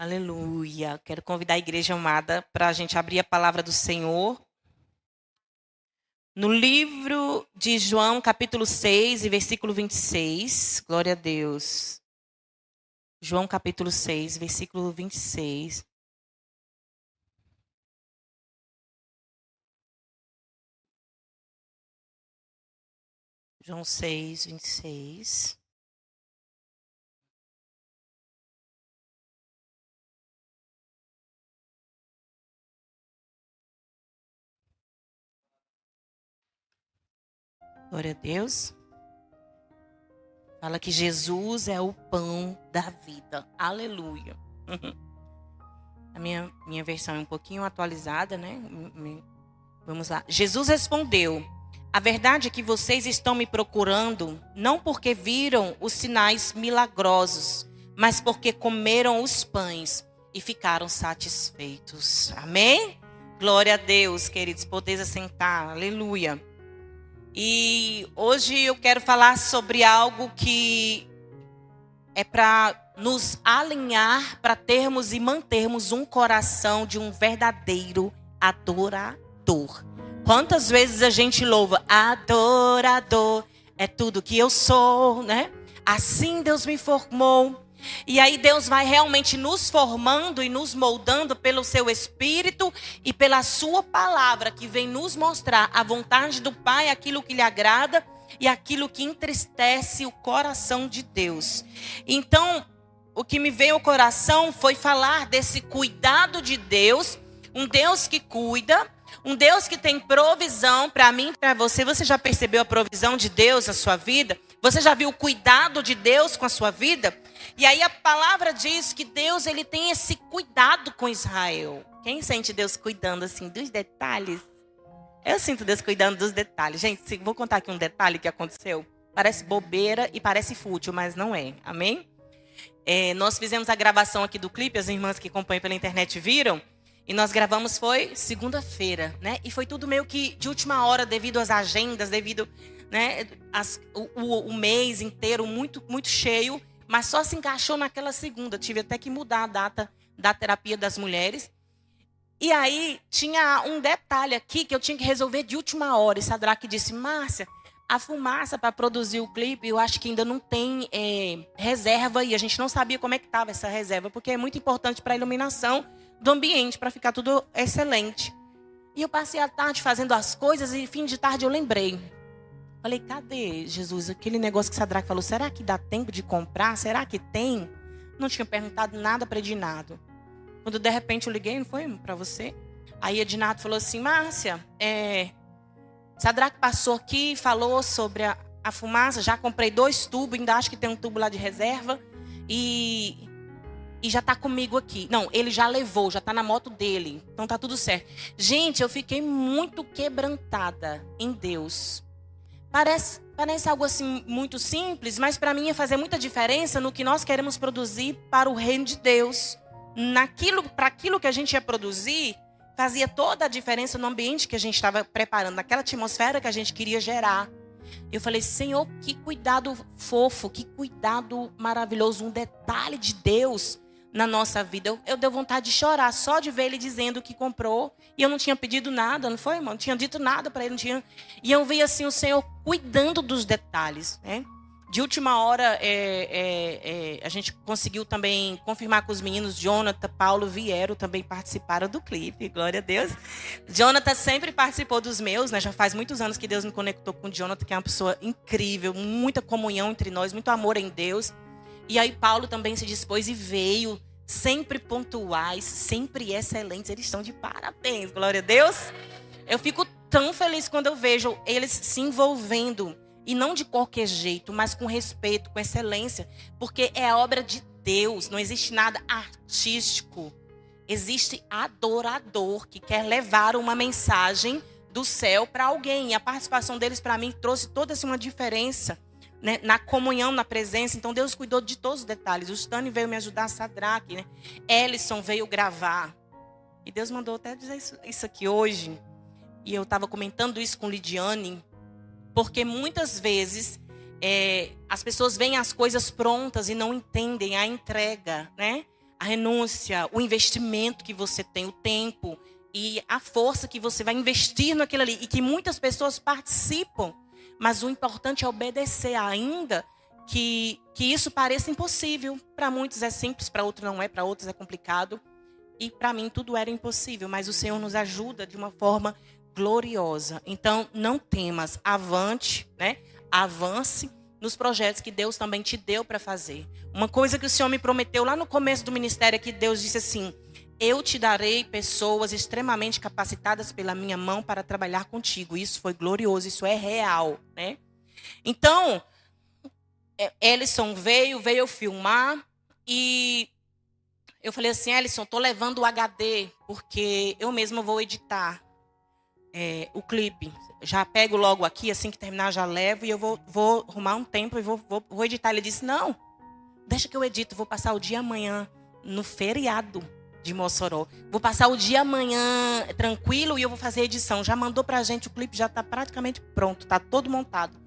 Aleluia. Quero convidar a igreja amada para a gente abrir a palavra do Senhor. No livro de João, capítulo 6, e versículo 26. Glória a Deus. João, capítulo 6, versículo 26. João 6, 26. Glória a Deus. Fala que Jesus é o pão da vida. Aleluia. A minha versão é um pouquinho atualizada, né? Vamos lá. Jesus respondeu: a verdade é que vocês estão me procurando não porque viram os sinais milagrosos, mas porque comeram os pães e ficaram satisfeitos. Amém? Glória a Deus, queridos. Podeis assentar. Aleluia. E hoje eu quero falar sobre algo que é para nos alinhar, para termos e mantermos um coração de um verdadeiro adorador. Quantas vezes a gente louva, adorador, é tudo que eu sou, né? Assim Deus me formou. E aí Deus vai realmente nos formando e nos moldando pelo seu Espírito e pela sua palavra, que vem nos mostrar a vontade do Pai, aquilo que lhe agrada e aquilo que entristece o coração de Deus. Então, o que me veio ao coração foi falar desse cuidado de Deus, um Deus que cuida, um Deus que tem provisão para mim e para você. Você já percebeu a provisão de Deus na sua vida? Você já viu o cuidado de Deus com a sua vida? E aí a palavra diz que Deus, ele tem esse cuidado com Israel. Quem sente Deus cuidando assim dos detalhes? Eu sinto Deus cuidando dos detalhes. Gente, vou contar aqui um detalhe que aconteceu. Parece bobeira e parece fútil, mas não é. Amém? Nós fizemos a gravação aqui do clipe, as irmãs que acompanham pela internet viram. E nós gravamos foi segunda-feira, né? E foi tudo meio que de última hora, devido às agendas, devido, né, o mês inteiro muito, muito cheio. Mas só se encaixou naquela segunda. Tive até que mudar a data da terapia das mulheres. E aí tinha um detalhe aqui que eu tinha que resolver de última hora. E Sadraque disse: Márcia, a fumaça para produzir o clipe, eu acho que ainda não tem reserva. E a gente não sabia como é que estava essa reserva, porque é muito importante para a iluminação do ambiente, para ficar tudo excelente. E eu passei a tarde fazendo as coisas e fim de tarde eu lembrei. Falei, cadê, Jesus, aquele negócio que Sadraque falou, será que dá tempo de comprar? Será que tem? Não tinha perguntado nada para Edinardo. Quando de repente eu liguei, não foi para você? Aí Edinardo falou assim, Márcia, Sadraque passou aqui, falou sobre a fumaça, já comprei 2 tubos, ainda acho que tem um tubo lá de reserva. E já está comigo aqui. Não, ele já levou, já está na moto dele. Então tá tudo certo. Gente, eu fiquei muito quebrantada em Deus. Parece algo assim muito simples, mas para mim ia fazer muita diferença no que nós queremos produzir para o reino de Deus. Para aquilo que a gente ia produzir, fazia toda a diferença no ambiente que a gente estava preparando, naquela atmosfera que a gente queria gerar. Eu falei, Senhor, que cuidado fofo, que cuidado maravilhoso, um detalhe de Deus na nossa vida. Eu dei vontade de chorar só de ver ele dizendo que comprou. E eu não tinha pedido nada, não foi, irmão? Não tinha dito nada para ele. Não tinha... E eu vi assim o Senhor cuidando dos detalhes, né? De última hora, a gente conseguiu também confirmar com os meninos. Jonathan, Paulo vieram, também participaram do clipe, glória a Deus. Jonathan sempre participou dos meus, né? Já faz muitos anos que Deus me conectou com o Jonathan, que é uma pessoa incrível, muita comunhão entre nós, muito amor em Deus. E aí Paulo também se dispôs e veio, sempre pontuais, sempre excelentes. Eles estão de parabéns, glória a Deus. Eu fico tão feliz quando eu vejo eles se envolvendo. E não de qualquer jeito, mas com respeito, com excelência. Porque é a obra de Deus, não existe nada artístico. Existe adorador que quer levar uma mensagem do céu para alguém. E a participação deles, para mim, trouxe toda assim, uma diferença, né? Na comunhão, na presença. Então, Deus cuidou de todos os detalhes. O Stani veio me ajudar, Sadraque, né? Ellison veio gravar. E Deus mandou até dizer isso aqui hoje. E eu estava comentando isso com Lidiane. Porque muitas vezes as pessoas veem as coisas prontas e não entendem a entrega, né? a renúncia, o investimento que você tem, o tempo e a força que você vai investir naquilo ali. E que muitas pessoas participam, mas o importante é obedecer, ainda que isso pareça impossível. Para muitos é simples, para outros não é, para outros é complicado. E para mim tudo era impossível, mas o Senhor nos ajuda de uma forma gloriosa. Então não temas, avante, né? Avance nos projetos que Deus também te deu para fazer. Uma coisa que o Senhor me prometeu lá no começo do ministério é que Deus disse assim: eu te darei pessoas extremamente capacitadas pela minha mão para trabalhar contigo. Isso foi glorioso, isso é real, né? Então, Ellison veio filmar e eu falei assim: Ellison, estou levando o HD, porque eu mesma vou editar o clipe. Já pego logo aqui, assim que terminar já levo, e eu vou arrumar um tempo e vou editar. Ele disse: não, deixa que eu edito, vou passar o dia amanhã no feriado de Mossoró. Vou passar o dia amanhã tranquilo e eu vou fazer a edição. Já mandou pra gente, o clipe já está praticamente pronto, está todo montado.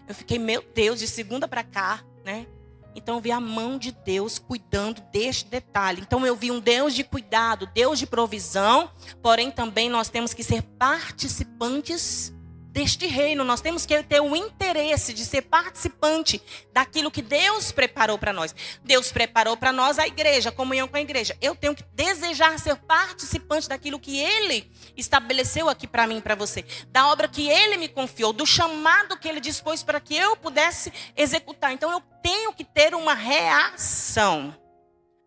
Eu fiquei, meu Deus, de segunda para cá, né? Então eu vi a mão de Deus cuidando deste detalhe. Então eu vi um Deus de cuidado, Deus de provisão, porém também nós temos que ser participantes deste reino. Nós temos que ter o interesse de ser participante daquilo que Deus preparou para nós. Deus preparou para nós a igreja, a comunhão com a igreja. Eu tenho que desejar ser participante daquilo que Ele estabeleceu aqui para mim e para você. Da obra que Ele me confiou, do chamado que Ele dispôs para que eu pudesse executar. Então eu tenho que ter uma reação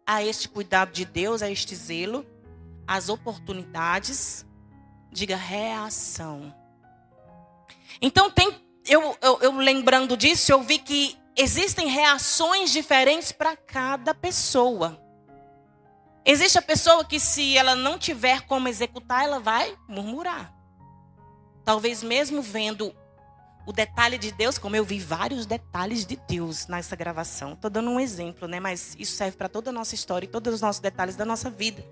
a este cuidado de Deus, a este zelo, às oportunidades. Diga reação. Então, eu lembrando disso, eu vi que existem reações diferentes para cada pessoa. Existe a pessoa que, se ela não tiver como executar, ela vai murmurar. Talvez mesmo vendo o detalhe de Deus, como eu vi vários detalhes de Deus nessa gravação. Estou dando um exemplo, né? Mas isso serve para toda a nossa história e todos os nossos detalhes da nossa vida.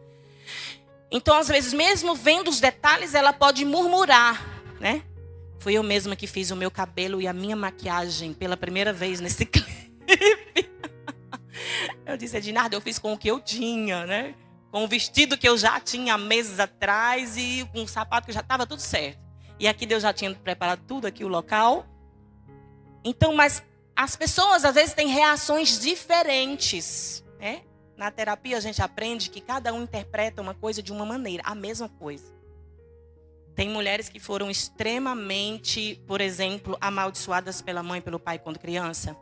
Então, às vezes, mesmo vendo os detalhes, ela pode murmurar, né? Foi eu mesma que fiz o meu cabelo e a minha maquiagem pela primeira vez nesse clipe. Eu disse: Ednardo, eu fiz com o que eu tinha, né? Com o vestido que eu já tinha há meses atrás e com o sapato que já estava tudo certo. E aqui Deus já tinha preparado tudo aqui, o local. Então, mas as pessoas às vezes têm reações diferentes, né? Na terapia a gente aprende que cada um interpreta uma coisa de uma maneira, a mesma coisa. Tem mulheres que foram extremamente, por exemplo, amaldiçoadas pela mãe e pelo pai quando criança.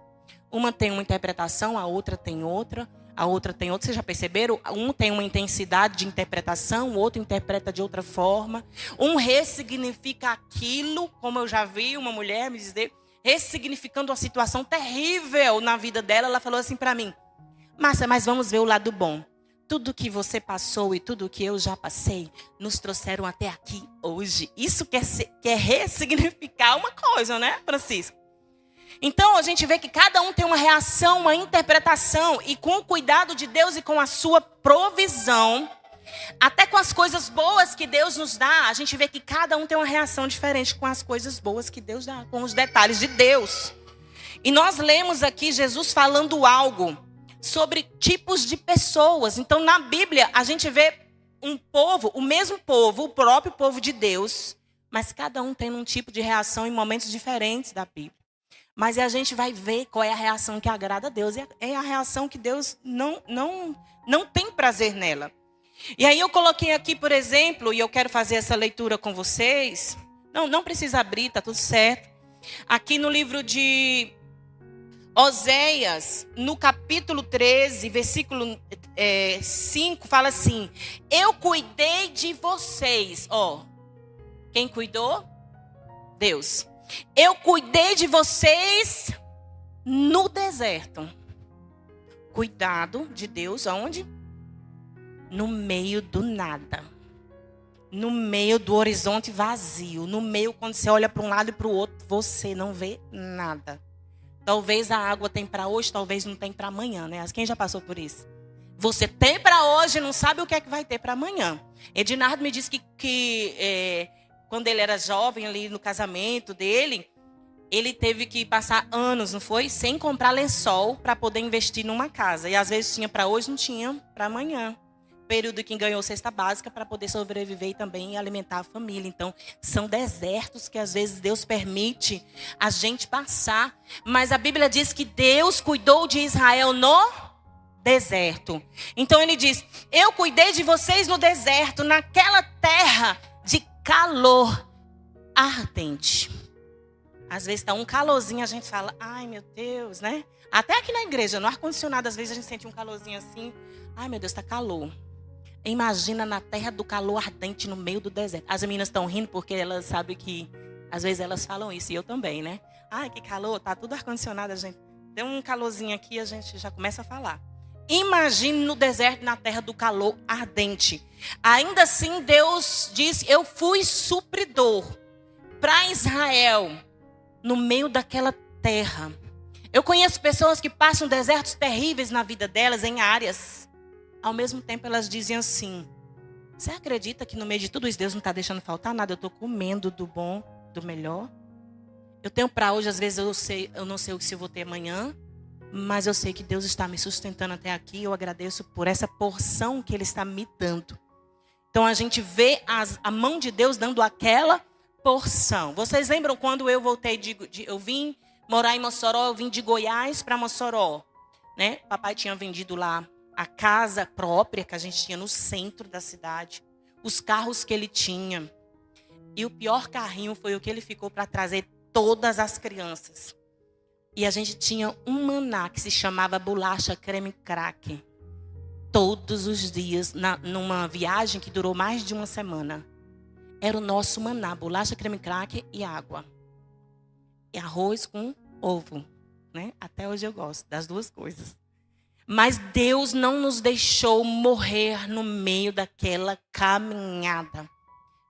Uma tem uma interpretação, a outra tem outra, a outra tem outra. Vocês já perceberam? Um tem uma intensidade de interpretação, o outro interpreta de outra forma. Um ressignifica aquilo, como eu já vi uma mulher me dizer, ressignificando uma situação terrível na vida dela. Ela falou assim para mim: Márcia, mas vamos ver o lado bom. Tudo que você passou e tudo que eu já passei nos trouxeram até aqui hoje. Isso quer ressignificar uma coisa, né, Francisco? Então a gente vê que cada um tem uma reação, uma interpretação. E com o cuidado de Deus e com a sua provisão, até com as coisas boas que Deus nos dá, a gente vê que cada um tem uma reação diferente com as coisas boas que Deus dá, com os detalhes de Deus. E nós lemos aqui Jesus falando algo sobre tipos de pessoas. Então, na Bíblia, a gente vê um povo, o mesmo povo, o próprio povo de Deus, mas cada um tem um tipo de reação em momentos diferentes da Bíblia. Mas a gente vai ver qual é a reação que agrada a Deus. É a reação que Deus não tem prazer nela. E aí eu coloquei aqui, por exemplo, e eu quero fazer essa leitura com vocês. Não precisa abrir, está tudo certo. Aqui no livro de Oséias, no capítulo 13, versículo 5, fala assim: eu cuidei de vocês. Ó, quem cuidou? Deus. Eu cuidei de vocês no deserto. Cuidado de Deus aonde? No meio do nada. No meio do horizonte vazio. No meio, quando você olha para um lado e para o outro, você não vê nada. Talvez a água tem para hoje, talvez não tem para amanhã, né? Quem já passou por isso? Você tem para hoje, não sabe o que é que vai ter para amanhã. Ednardo me disse que quando ele era jovem, ali no casamento dele, ele teve que passar anos, não foi? Sem comprar lençol para poder investir numa casa. E às vezes tinha para hoje, não tinha para amanhã. Período que ganhou cesta básica para poder sobreviver e também alimentar a família. Então, são desertos que às vezes Deus permite a gente passar. Mas a Bíblia diz que Deus cuidou de Israel no deserto. Então ele diz: eu cuidei de vocês no deserto, naquela terra de calor ardente. Às vezes está um calorzinho, a gente fala, ai meu Deus, né? Até aqui na igreja, no ar-condicionado, às vezes a gente sente um calorzinho assim. Ai meu Deus, está calor. Imagina na terra do calor ardente no meio do deserto. As meninas estão rindo porque elas sabem que, às vezes elas falam isso, e eu também, né? Ai, que calor, tá tudo ar-condicionado, a gente. Deu um calorzinho aqui, a gente já começa a falar. Imagine no deserto, na terra do calor ardente. Ainda assim, Deus diz, eu fui supridor para Israel, no meio daquela terra. Eu conheço pessoas que passam desertos terríveis na vida delas, em áreas. Ao mesmo tempo, elas dizem assim, você acredita que no meio de tudo isso, Deus não está deixando faltar nada? Eu estou comendo do bom, do melhor. Eu tenho para hoje, às vezes eu não sei o que eu vou ter amanhã, mas eu sei que Deus está me sustentando até aqui. Eu agradeço por essa porção que Ele está me dando. Então a gente vê a mão de Deus dando aquela porção. Vocês lembram quando eu voltei eu vim morar em Mossoró, eu vim de Goiás para Mossoró, né? Papai tinha vendido lá a casa própria que a gente tinha no centro da cidade, os carros que ele tinha. E o pior carrinho foi o que ele ficou para trazer todas as crianças. E a gente tinha um maná que se chamava bolacha creme crack. Todos os dias, numa viagem que durou mais de uma semana. Era o nosso maná, bolacha creme crack e água. E arroz com ovo, né? Até hoje eu gosto das duas coisas. Mas Deus não nos deixou morrer no meio daquela caminhada.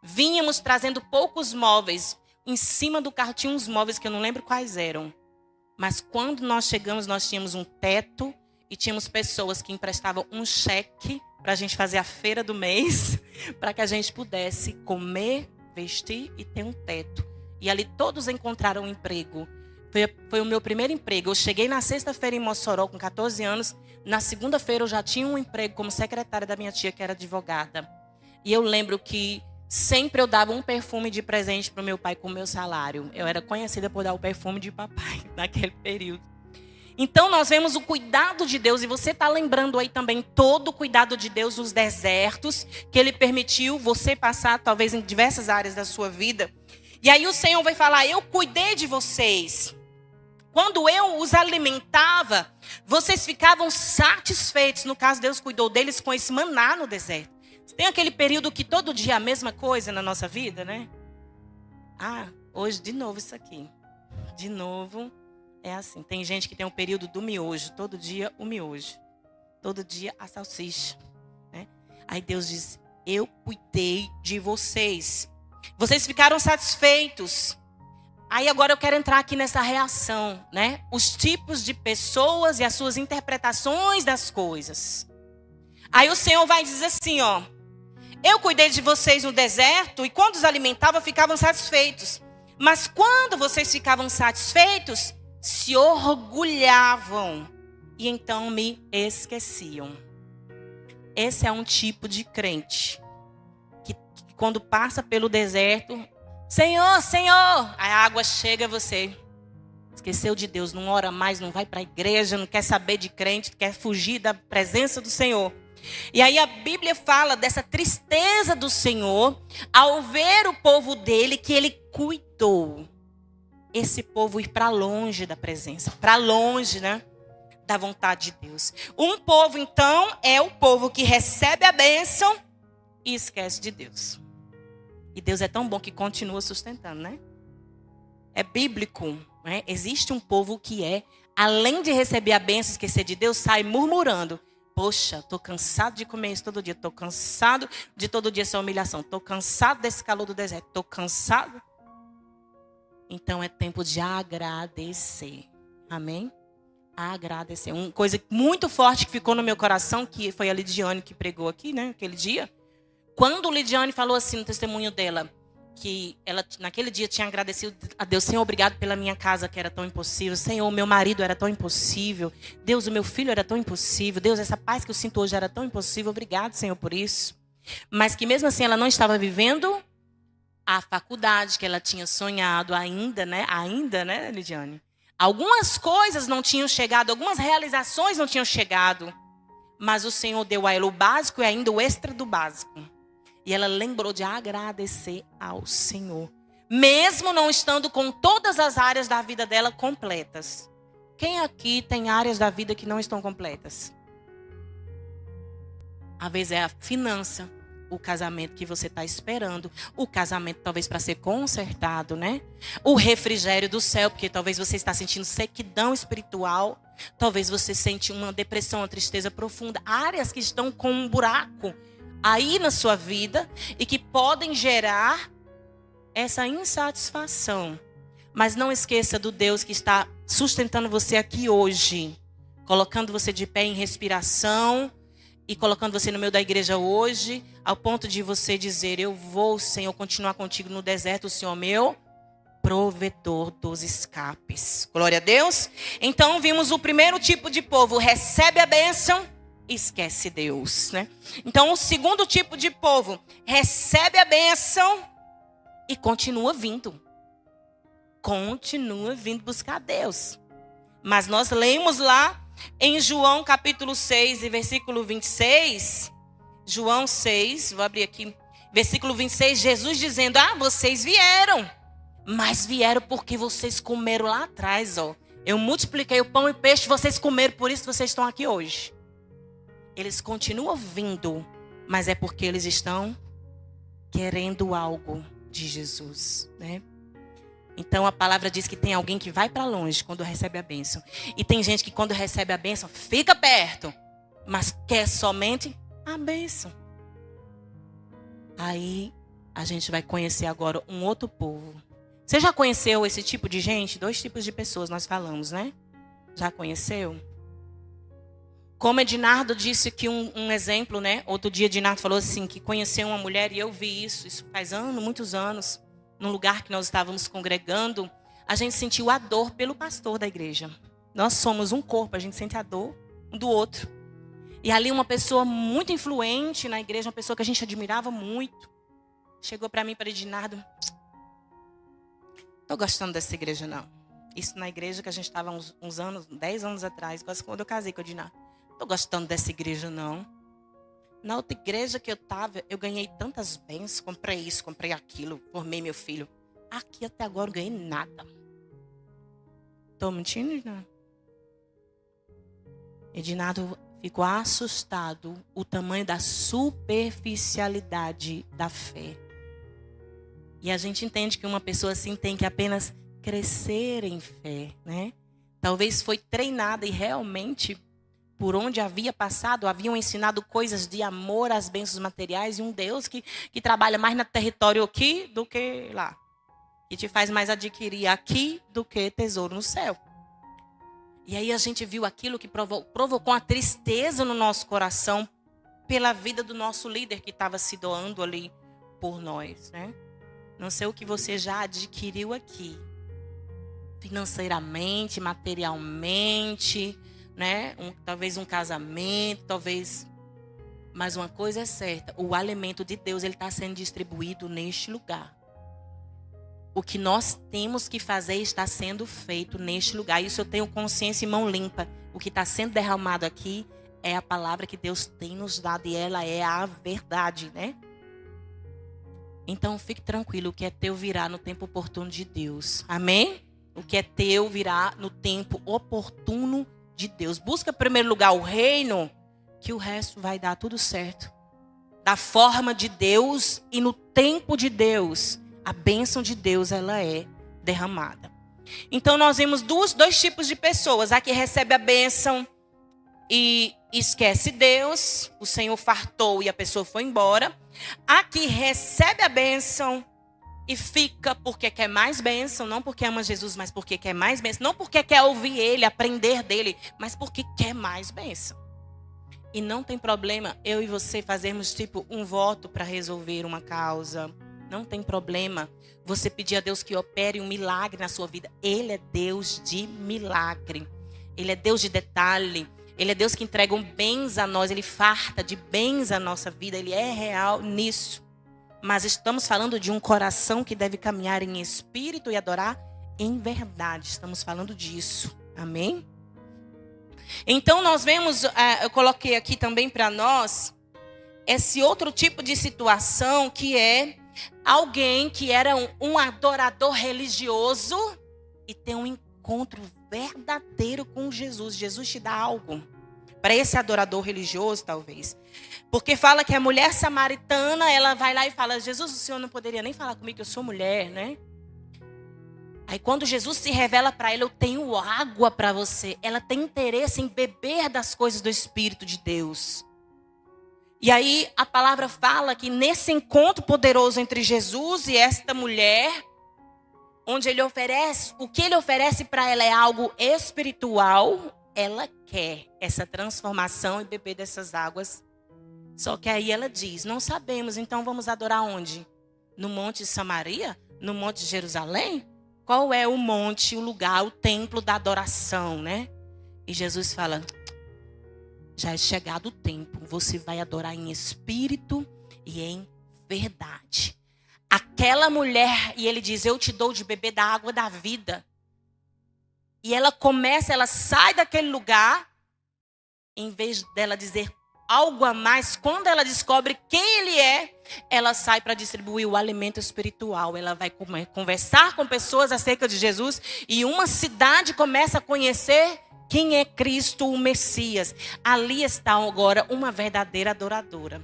Vínhamos trazendo poucos móveis. Em cima do carro tinha uns móveis que eu não lembro quais eram. Mas quando nós chegamos, nós tínhamos um teto e tínhamos pessoas que emprestavam um cheque para a gente fazer a feira do mês, para que a gente pudesse comer, vestir e ter um teto. E ali todos encontraram um emprego. Foi o meu primeiro emprego. Eu cheguei na sexta-feira em Mossoró com 14 anos. Na segunda-feira eu já tinha um emprego como secretária da minha tia, que era advogada. E eu lembro que sempre eu dava um perfume de presente para o meu pai com o meu salário. Eu era conhecida por dar o perfume de papai naquele período. Então nós vemos o cuidado de Deus. E você está lembrando aí também todo o cuidado de Deus nos desertos que Ele permitiu você passar, talvez em diversas áreas da sua vida. E aí o Senhor vai falar, eu cuidei de vocês. Quando eu os alimentava, vocês ficavam satisfeitos. No caso, Deus cuidou deles com esse maná no deserto. Tem aquele período que todo dia é a mesma coisa na nossa vida, né? Ah, hoje de novo isso aqui. De novo é assim. Tem gente que tem um período do miojo. Todo dia o miojo. Todo dia a salsicha, né? Aí Deus diz, eu cuidei de vocês. Vocês ficaram satisfeitos. Aí agora eu quero entrar aqui nessa reação, né? Os tipos de pessoas e as suas interpretações das coisas. Aí o Senhor vai dizer assim, ó. Eu cuidei de vocês no deserto e quando os alimentava ficavam satisfeitos. Mas quando vocês ficavam satisfeitos, se orgulhavam e então me esqueciam. Esse é um tipo de crente que quando passa pelo deserto, Senhor, Senhor, a água chega a você. Esqueceu de Deus, não ora mais, não vai para a igreja, não quer saber de crente, quer fugir da presença do Senhor. E aí a Bíblia fala dessa tristeza do Senhor ao ver o povo dele que ele cuidou. Esse povo ir para longe da presença, para longe, né, da vontade de Deus. Um povo, então, é o povo que recebe a bênção e esquece de Deus. E Deus é tão bom que continua sustentando, né? É bíblico, né? Existe um povo que além de receber a bênção e esquecer de Deus, sai murmurando. Poxa, estou cansado de comer isso todo dia. Estou cansado de todo dia essa humilhação. Estou cansado desse calor do deserto. Estou cansado. Então é tempo de agradecer. Amém? Agradecer. Uma coisa muito forte que ficou no meu coração, que foi a Lidiane que pregou aqui, né? Aquele dia. Quando Lidiane falou assim no testemunho dela, que ela naquele dia tinha agradecido a Deus. Senhor, obrigado pela minha casa que era tão impossível. Senhor, o meu marido era tão impossível. Deus, o meu filho era tão impossível. Deus, essa paz que eu sinto hoje era tão impossível. Obrigado, Senhor, por isso. Mas que mesmo assim ela não estava vivendo a faculdade que ela tinha sonhado ainda, né? Ainda, né, Lidiane? Algumas coisas não tinham chegado, algumas realizações não tinham chegado. Mas o Senhor deu a ela o básico e ainda o extra do básico. E ela lembrou de agradecer ao Senhor. Mesmo não estando com todas as áreas da vida dela completas. Quem aqui tem áreas da vida que não estão completas? Às vezes é a finança, o casamento que você está esperando. O casamento talvez para ser consertado, né? O refrigério do céu, porque talvez você está sentindo sequidão espiritual. Talvez você sente uma depressão, uma tristeza profunda. Áreas que estão com um buraco aí na sua vida e que podem gerar essa insatisfação. Mas não esqueça do Deus que está sustentando você aqui hoje, colocando você de pé em respiração e colocando você no meio da igreja hoje, ao ponto de você dizer: eu vou, Senhor, continuar contigo no deserto, o Senhor meu provedor dos escapes. Glória a Deus. Então vimos o primeiro tipo de povo: recebe a bênção, esquece Deus, né? Então o segundo tipo de povo recebe a bênção e continua vindo buscar Deus. Mas nós lemos lá em João capítulo 6 e versículo 26, João 6, vou abrir aqui, versículo 26, Jesus dizendo: vocês vieram, mas vieram porque vocês comeram lá atrás, ó. Eu multipliquei o pão e peixe, vocês comeram, por isso vocês estão aqui hoje. Eles continuam vindo, mas é porque eles estão querendo algo de Jesus, né? Então a palavra diz que tem alguém que vai para longe quando recebe a bênção. E tem gente que quando recebe a bênção fica perto, mas quer somente a bênção. Aí a gente vai conhecer agora um outro povo. Você já conheceu esse tipo de gente? 2 tipos de pessoas nós falamos, né? Já conheceu? Como Ednardo disse que um exemplo, né? Outro dia Ednardo falou assim, que conheceu uma mulher, e eu vi isso faz muitos anos, num lugar que nós estávamos congregando, a gente sentiu a dor pelo pastor da igreja. Nós somos um corpo, a gente sente a dor um do outro. E ali uma pessoa muito influente na igreja, uma pessoa que a gente admirava muito, chegou para mim, para Ednardo: tô gostando dessa igreja não. Isso na igreja que a gente estava uns anos, 10 anos atrás, quando eu casei com o Ednardo. Tô gostando dessa igreja não. Na outra igreja que eu estava, eu ganhei tantas bênçãos, comprei isso, comprei aquilo, formei meu filho. Aqui até agora não ganhei nada. Tô mentindo, não? Ednardo ficou assustado o tamanho da superficialidade da fé. E a gente entende que uma pessoa assim tem que apenas crescer em fé, né? Talvez foi treinada e realmente, por onde havia passado, haviam ensinado coisas de amor às bênçãos materiais e um Deus que trabalha mais no território aqui do que lá. Que te faz mais adquirir aqui do que tesouro no céu. E aí a gente viu aquilo que provocou uma tristeza no nosso coração pela vida do nosso líder que estava se doando ali por nós, né? Não sei o que você já adquiriu aqui. Financeiramente, materialmente, né? Talvez um casamento, talvez. Mas uma coisa é certa: o alimento de Deus ele está sendo distribuído neste lugar. O que nós temos que fazer está sendo feito neste lugar. Isso eu tenho consciência e mão limpa. O que está sendo derramado aqui é a palavra que Deus tem nos dado e ela é a verdade, né? Então fique tranquilo, o que é teu virá no tempo oportuno de Deus. Amém? O que é teu virá no tempo oportuno de Deus. Busca em primeiro lugar o reino, que o resto vai dar tudo certo. Da forma de Deus e no tempo de Deus, a bênção de Deus ela é derramada. Então nós vemos dois tipos de pessoas. A que recebe a bênção e esquece Deus, o Senhor fartou e a pessoa foi embora. A que recebe a bênção e fica porque quer mais bênção, não porque ama Jesus, mas porque quer mais bênção. Não porque quer ouvir Ele, aprender dele, mas porque quer mais bênção. E não tem problema eu e você fazermos tipo um voto para resolver uma causa, Não tem problema você pedir a Deus que opere um milagre na sua vida. Ele é Deus de milagre. Ele é Deus de detalhe. Ele é Deus que entrega bens a nós. Ele farta de bens a nossa vida. Ele é real nisso. Mas estamos falando de um coração que deve caminhar em espírito e adorar em verdade. Estamos falando disso. Amém? Então nós vemos, eu coloquei aqui também para nós, esse outro tipo de situação que é alguém que era um adorador religioso e tem um encontro verdadeiro com Jesus. Jesus te dá algo para esse adorador religioso, talvez. Porque fala que a mulher samaritana, ela vai lá e fala: Jesus, o senhor não poderia nem falar comigo que eu sou mulher, né? Aí quando Jesus se revela para ela: eu tenho água para você. Ela tem interesse em beber das coisas do Espírito de Deus. E aí a palavra fala que nesse encontro poderoso entre Jesus e esta mulher, onde ele oferece, o que ele oferece para ela é algo espiritual, ela quer essa transformação e beber dessas águas. Só que aí ela diz: não sabemos, então vamos adorar onde? No Monte de Samaria? No Monte de Jerusalém? Qual é o monte, o lugar, o templo da adoração, né? E Jesus fala: já é chegado o tempo, você vai adorar em espírito e em verdade. Aquela mulher, e ele diz: eu te dou de beber da água da vida. E ela sai daquele lugar, em vez dela dizer algo a mais, quando ela descobre quem ele é, ela sai para distribuir o alimento espiritual. Ela vai conversar com pessoas acerca de Jesus e uma cidade começa a conhecer quem é Cristo, o Messias. Ali está agora uma verdadeira adoradora.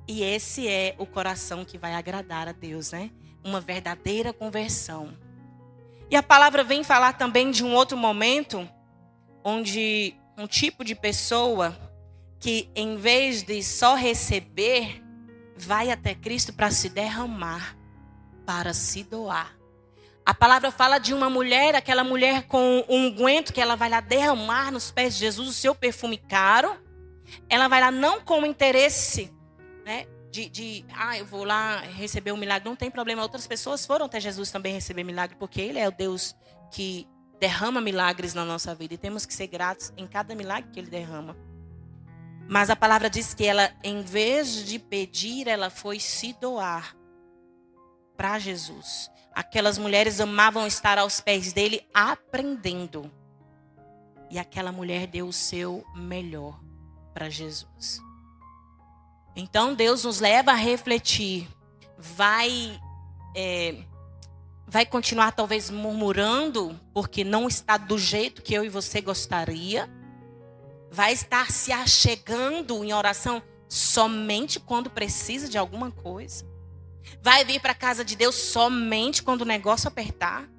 E esse é o coração que vai agradar a Deus, né? Uma verdadeira conversão. E a palavra vem falar também de um outro momento, onde um tipo de pessoa que, em vez de só receber, vai até Cristo para se derramar, para se doar. A palavra fala de uma mulher, aquela mulher com um unguento que ela vai lá derramar nos pés de Jesus, o seu perfume caro. Ela vai lá não com interesse, né, eu vou lá receber um milagre. Não tem problema, outras pessoas foram até Jesus também receber milagre, porque Ele é o Deus que derrama milagres na nossa vida. E temos que ser gratos em cada milagre que Ele derrama. Mas a palavra diz que ela, em vez de pedir, ela foi se doar para Jesus. Aquelas mulheres amavam estar aos pés dele aprendendo. E aquela mulher deu o seu melhor para Jesus. Então Deus nos leva a refletir. Vai continuar talvez murmurando porque não está do jeito que eu e você gostaria. Vai estar se achegando em oração somente quando precisa de alguma coisa. Vai vir para a casa de Deus somente quando o negócio apertar.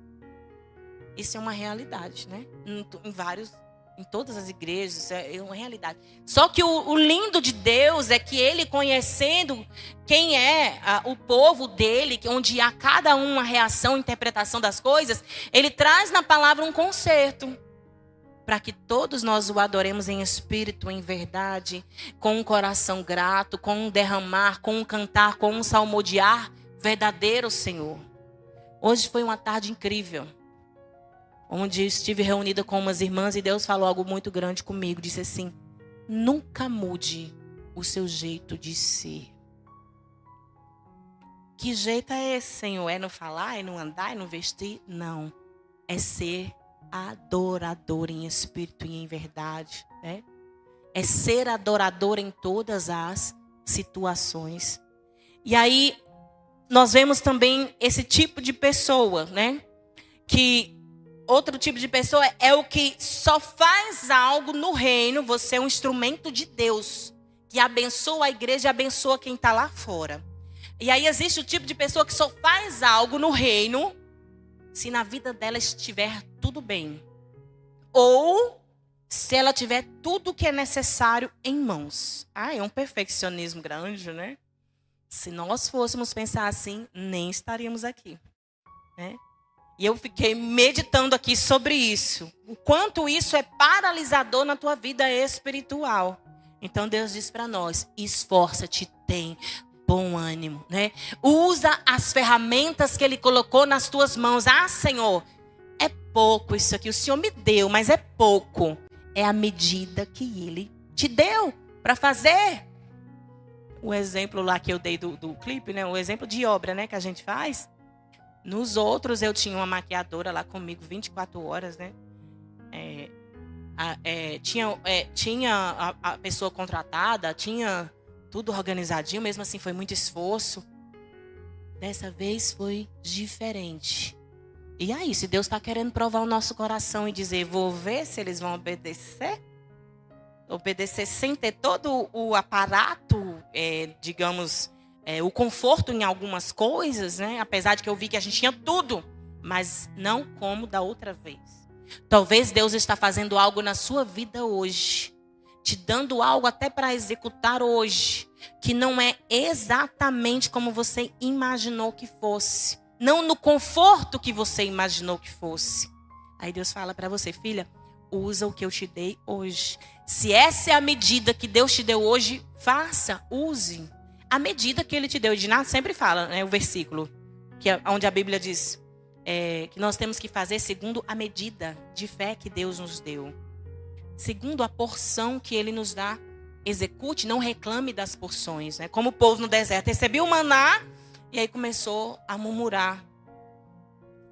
Isso é uma realidade, né? Em todas as igrejas, é uma realidade. Só que o lindo de Deus é que Ele, conhecendo quem é o povo dele, onde há cada uma reação, interpretação das coisas, Ele traz na palavra um conserto. Para que todos nós o adoremos em espírito, em verdade, com um coração grato, com um derramar, com um cantar, com um salmodiar verdadeiro, Senhor. Hoje foi uma tarde incrível, onde estive reunida com umas irmãs e Deus falou algo muito grande comigo. Disse assim: nunca mude o seu jeito de ser. Que jeito é esse, Senhor? É não falar, é não andar, é não vestir? Não, é ser adorador em espírito e em verdade, né? É ser adorador em todas as situações. E aí nós vemos também esse tipo de pessoa, né? Que outro tipo de pessoa é o que só faz algo no reino. Você é um instrumento de Deus que abençoa a igreja e abençoa quem está lá fora. E aí existe o tipo de pessoa que só faz algo no reino se na vida dela estiver tudo bem. Ou se ela tiver tudo que é necessário em mãos. É um perfeccionismo grande, né? Se nós fôssemos pensar assim, nem estaríamos aqui, né? E eu fiquei meditando aqui sobre isso. O quanto isso é paralisador na tua vida espiritual. Então Deus diz para nós: esforça-te, bom ânimo, né? Usa as ferramentas que Ele colocou nas tuas mãos. Ah, Senhor, é pouco isso aqui. O Senhor me deu, mas é pouco. É a medida que Ele te deu para fazer. O exemplo lá que eu dei do clipe, né? O exemplo de obra, né? Que a gente faz. Nos outros, eu tinha uma maquiadora lá comigo 24 horas, né? Tinha a pessoa contratada, tinha tudo organizadinho, mesmo assim foi muito esforço. Dessa vez foi diferente. E aí, se Deus está querendo provar o nosso coração e dizer, vou ver se eles vão obedecer? Obedecer sem ter todo o aparato, digamos, o conforto em algumas coisas, né? Apesar de que eu vi que a gente tinha tudo, mas não como da outra vez. Talvez Deus está fazendo algo na sua vida hoje, te dando algo até para executar hoje, que não é exatamente como você imaginou que fosse, não no conforto que você imaginou que fosse. Aí Deus fala para você, filha, usa o que eu te dei hoje. Se essa é a medida que Deus te deu hoje, faça, use a medida que Ele te deu. Edinato sempre fala, né, o versículo, que é onde a Bíblia diz que nós temos que fazer segundo a medida de fé que Deus nos deu. Segundo a porção que Ele nos dá, execute, não reclame das porções. Né? Como o povo no deserto recebeu o maná e aí começou a murmurar.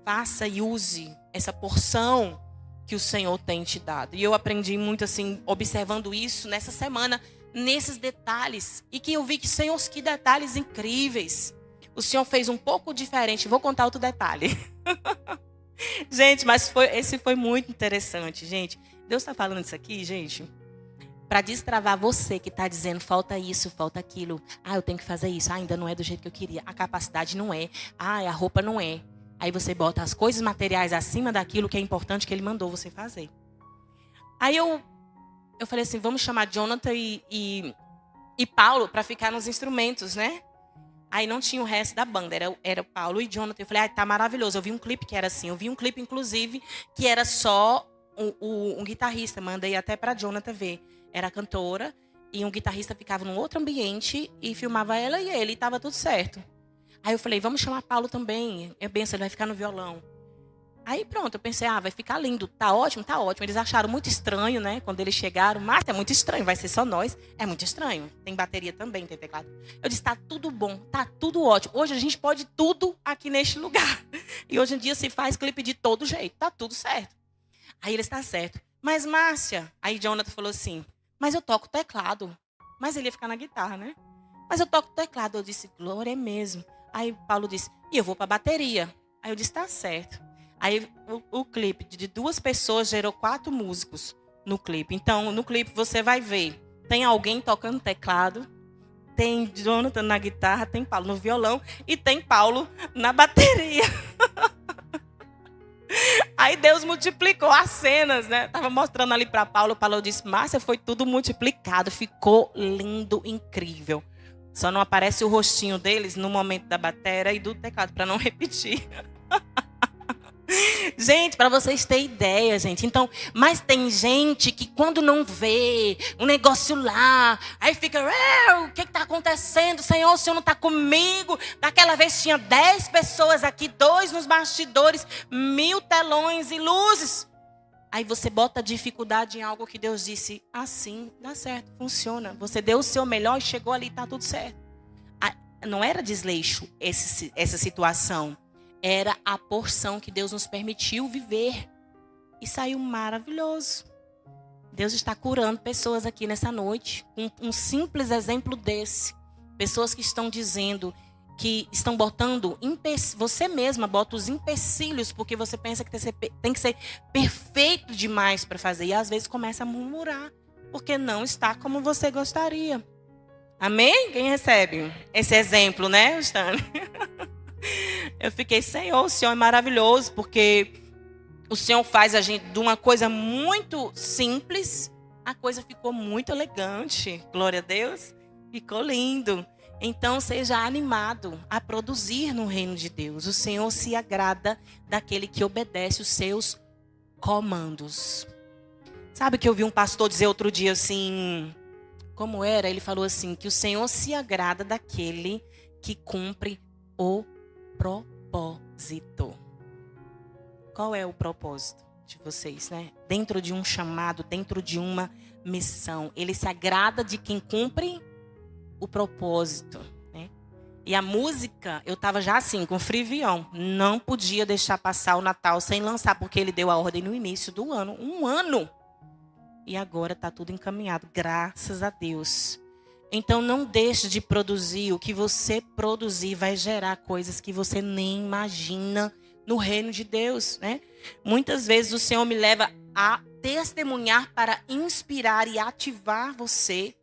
Faça e use essa porção que o Senhor tem te dado. E eu aprendi muito assim, observando isso nessa semana, nesses detalhes. E que eu vi que, Senhor, que detalhes incríveis. O Senhor fez um pouco diferente. Vou contar outro detalhe. Gente, mas esse foi muito interessante, gente. Deus está falando isso aqui, gente, para destravar você que está dizendo, falta isso, falta aquilo. Ah, eu tenho que fazer isso. Ah, ainda não é do jeito que eu queria. A capacidade não é. Ah, a roupa não é. Aí você bota as coisas materiais acima daquilo que é importante que Ele mandou você fazer. Aí eu falei assim, vamos chamar Jonathan e Paulo para ficar nos instrumentos, né? Aí não tinha o resto da banda, era Paulo e Jonathan. Eu falei, tá maravilhoso. Eu vi um clipe que era assim. Eu vi um clipe, inclusive, que era só um guitarrista. Mandei até para Jonathan ver. Era a cantora e um guitarrista ficava num outro ambiente e filmava ela e ele. E tava tudo certo. Aí eu falei, vamos chamar Paulo também. É bem, ele vai ficar no violão. Aí pronto, eu pensei, vai ficar lindo. Tá ótimo, tá ótimo. Eles acharam muito estranho, né? Quando eles chegaram, mas é muito estranho, vai ser só nós. É muito estranho. Tem bateria também, tem teclado. Eu disse, tá tudo bom, tá tudo ótimo. Hoje a gente pode tudo aqui neste lugar. E hoje em dia se faz clipe de todo jeito, tá tudo certo. Aí eles, tá certo. Mas Márcia, aí Jonathan falou assim, mas eu toco teclado. Mas ele ia ficar na guitarra, né? Mas eu toco teclado. Eu disse, glória é mesmo. Aí Paulo disse, e eu vou pra bateria. Aí eu disse, tá certo. Aí o clipe de 2 pessoas gerou 4 músicos no clipe. Então, no clipe você vai ver, tem alguém tocando teclado, tem Jonathan na guitarra, tem Paulo no violão e tem Paulo na bateria. Aí Deus multiplicou as cenas, né? Tava mostrando ali para Paulo. Paulo disse, Márcia, foi tudo multiplicado, ficou lindo, incrível. Só não aparece o rostinho deles no momento da bateria e do teclado, para não repetir. Gente, para vocês terem ideia, gente. Então, mas tem gente que quando não vê um negócio lá, aí fica, o que está acontecendo? Senhor, o Senhor não está comigo. Daquela vez tinha 10 pessoas aqui, 2 nos bastidores, 1000 telões e luzes. Aí você bota dificuldade em algo que Deus disse, assim, dá certo, funciona. Você deu o seu melhor e chegou ali, está tudo certo. Não era desleixo essa situação. Era a porção que Deus nos permitiu viver. E saiu maravilhoso. Deus está curando pessoas aqui nessa noite. Um simples exemplo desse. Pessoas que estão dizendo que estão botando... Você mesma bota os empecilhos porque você pensa que tem que ser perfeito demais para fazer. E às vezes começa a murmurar. Porque não está como você gostaria. Amém? Quem recebe esse exemplo, né, Stane? Eu fiquei, Senhor, o Senhor é maravilhoso, porque o Senhor faz a gente de uma coisa muito simples, a coisa ficou muito elegante, glória a Deus, ficou lindo. Então seja animado a produzir no reino de Deus. O Senhor se agrada daquele que obedece os seus comandos. Sabe que eu vi um pastor dizer outro dia assim, Como era? Ele falou assim, que o Senhor se agrada daquele que cumpre o propósito. Qual é o propósito de vocês, né? Dentro de um chamado, dentro de uma missão. Ele se agrada de quem cumpre o propósito, né? E a música, eu tava já assim, com frivião. Não podia deixar passar o Natal sem lançar, porque ele deu a ordem no início do ano. 1 ano. E agora tá tudo encaminhado, graças a Deus. Então não deixe de produzir. O que você produzir vai gerar coisas que você nem imagina no reino de Deus, né? Muitas vezes o Senhor me leva a testemunhar para inspirar e ativar você,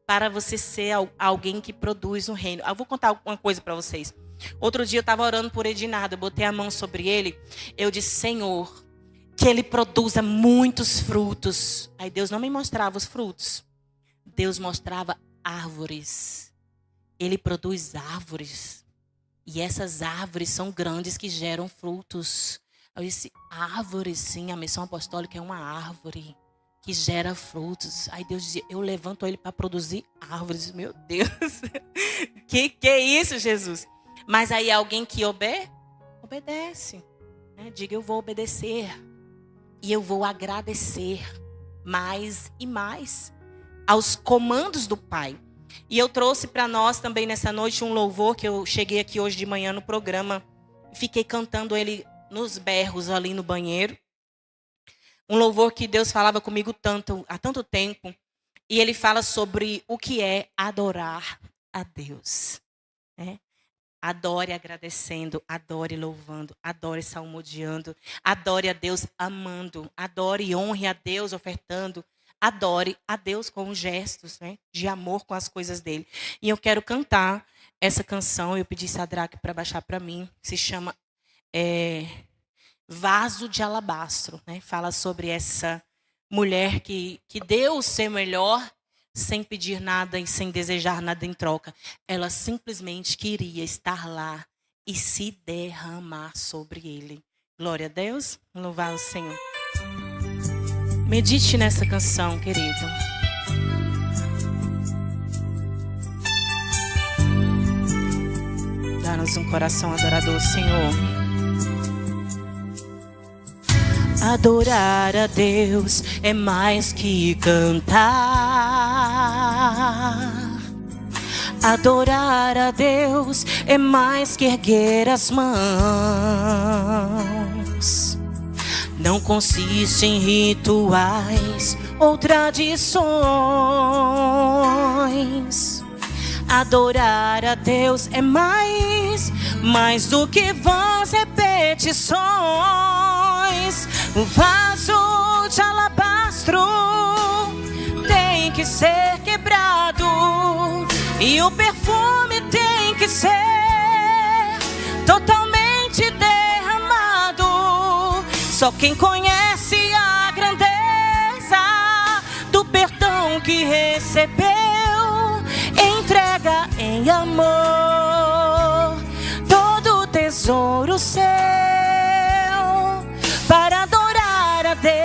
para você ser alguém que produz no reino. Eu vou contar uma coisa para vocês. Outro dia eu estava orando por Edinardo, eu botei a mão sobre ele, eu disse, Senhor, que ele produza muitos frutos. Aí Deus não me mostrava os frutos. Deus mostrava árvores. Ele produz árvores. E essas árvores são grandes que geram frutos. Eu disse, árvores, sim, a missão apostólica é uma árvore que gera frutos. Aí Deus dizia, eu levanto ele para produzir árvores. Meu Deus, que é isso, Jesus? Mas aí alguém que obedece, né? Diga, eu vou obedecer. E eu vou agradecer mais e mais aos comandos do Pai. E eu trouxe para nós também nessa noite um louvor que eu cheguei aqui hoje de manhã no programa. Fiquei cantando ele nos berros ali no banheiro. Um louvor que Deus falava comigo há tanto tempo. E ele fala sobre o que é adorar a Deus, né? Adore agradecendo, adore louvando, adore salmodiando, adore a Deus amando, adore e honre a Deus ofertando, adore a Deus com gestos, né, de amor com as coisas dele. E eu quero cantar essa canção, eu pedi Sadraque para baixar para mim, que se chama Vaso de Alabastro, né? Fala sobre essa mulher que deu o seu melhor, sem pedir nada e sem desejar nada em troca. Ela simplesmente queria estar lá e se derramar sobre ele. Glória a Deus, louvar o Senhor. Medite nessa canção, querido. Dá-nos um coração adorador, Senhor. Adorar a Deus é mais que cantar. Adorar a Deus é mais que erguer as mãos. Não consiste em rituais ou tradições. Adorar a Deus é mais do que vãs repetições. O vaso de alabastro tem que ser quebrado e o perfume tem que ser totalmente derramado. Só quem conhece a grandeza do perdão que recebeu entrega em amor todo o tesouro seu para adorar a Deus.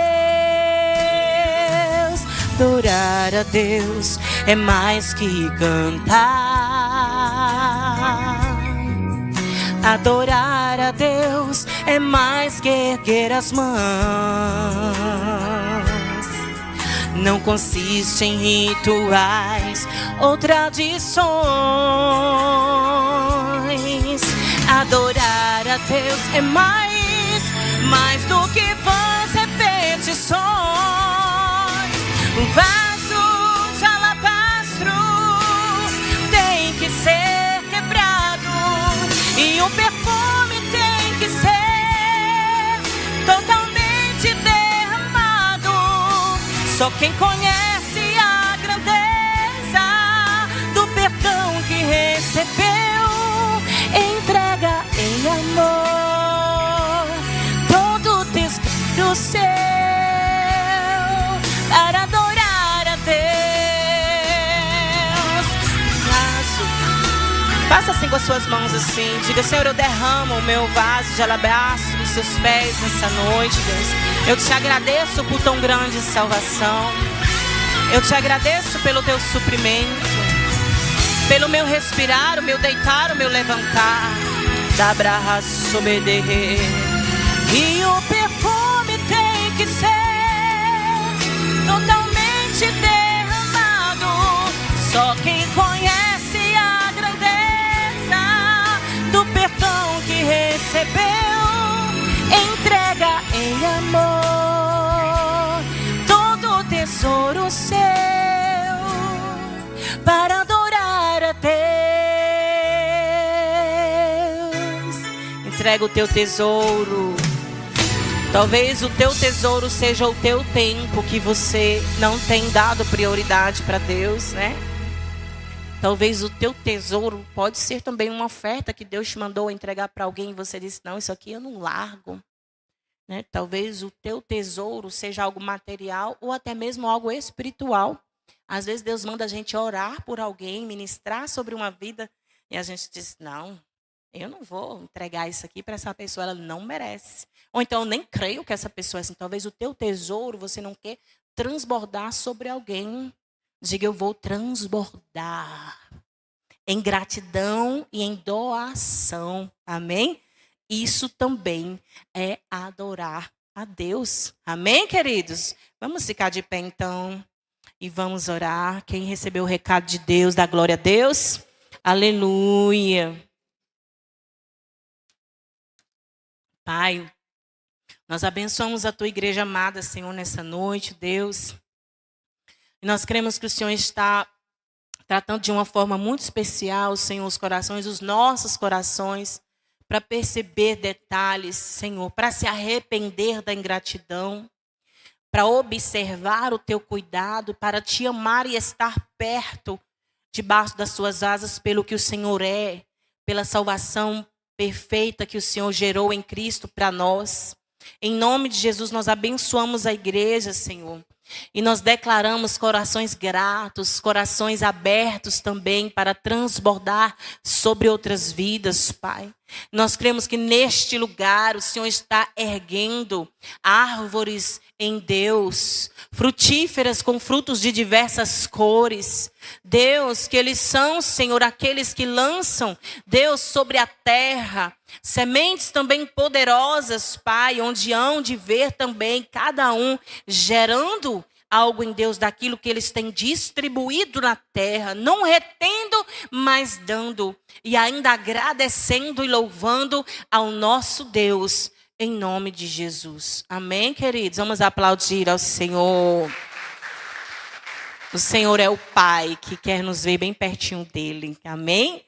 Adorar a Deus é mais que cantar. Adorar a Deus é mais que erguer as mãos. Não consiste em rituais ou tradições. Adorar a Deus é mais do que vãs repetições. Um vaso de alabastro tem que ser quebrado e o perfume tem que ser totalmente derramado. Só quem conhece a grandeza do perdão que recebeu entrega em amor todo o tesouro seu para adorar a Deus. Faça assim com as suas mãos assim. Diga, Senhor, eu derramo o meu vaso de alabastro nos seus pés nessa noite, Deus. Eu te agradeço por tão grande salvação. Eu te agradeço pelo teu suprimento, pelo meu respirar, o meu deitar, o meu levantar. Da braha sobederre. E o perfume tem que ser totalmente derramado. Só quem conhece a grandeza do perdão que recebeu, entrega em amor todo o tesouro seu para adorar a Deus. Entrega o teu tesouro. Talvez o teu tesouro seja o teu tempo, que você não tem dado prioridade para Deus, né? Talvez o teu tesouro pode ser também uma oferta que Deus te mandou entregar para alguém e você disse, não, isso aqui eu não largo. Né? Talvez o teu tesouro seja algo material ou até mesmo algo espiritual. Às vezes Deus manda a gente orar por alguém, ministrar sobre uma vida e a gente diz, não, eu não vou entregar isso aqui para essa pessoa, ela não merece. Ou então eu nem creio que essa pessoa é assim. Talvez o teu tesouro você não quer transbordar sobre alguém. Diga, eu vou transbordar em gratidão e em doação. Amém? Isso também é adorar a Deus. Amém, queridos? Vamos ficar de pé então e vamos orar. Quem recebeu o recado de Deus, dá glória a Deus. Aleluia. Pai, nós abençoamos a tua igreja amada, Senhor, nessa noite, Deus. E nós cremos que o Senhor está tratando de uma forma muito especial, Senhor, os corações, os nossos corações, para perceber detalhes, Senhor, para se arrepender da ingratidão, para observar o teu cuidado, para te amar e estar perto, debaixo das suas asas, pelo que o Senhor é, pela salvação perfeita que o Senhor gerou em Cristo para nós. Em nome de Jesus, nós abençoamos a igreja, Senhor. E nós declaramos corações gratos, corações abertos também para transbordar sobre outras vidas, Pai. Nós cremos que neste lugar o Senhor está erguendo árvores em Deus, frutíferas com frutos de diversas cores. Deus, que eles são, Senhor, aqueles que lançam, Deus, sobre a terra, sementes também poderosas, Pai, onde hão de ver também cada um gerando algo em Deus daquilo que eles têm distribuído na terra, não retendo, mas dando, e ainda agradecendo e louvando ao nosso Deus, em nome de Jesus. Amém, queridos? Vamos aplaudir ao Senhor. O Senhor é o Pai que quer nos ver bem pertinho dele. Amém?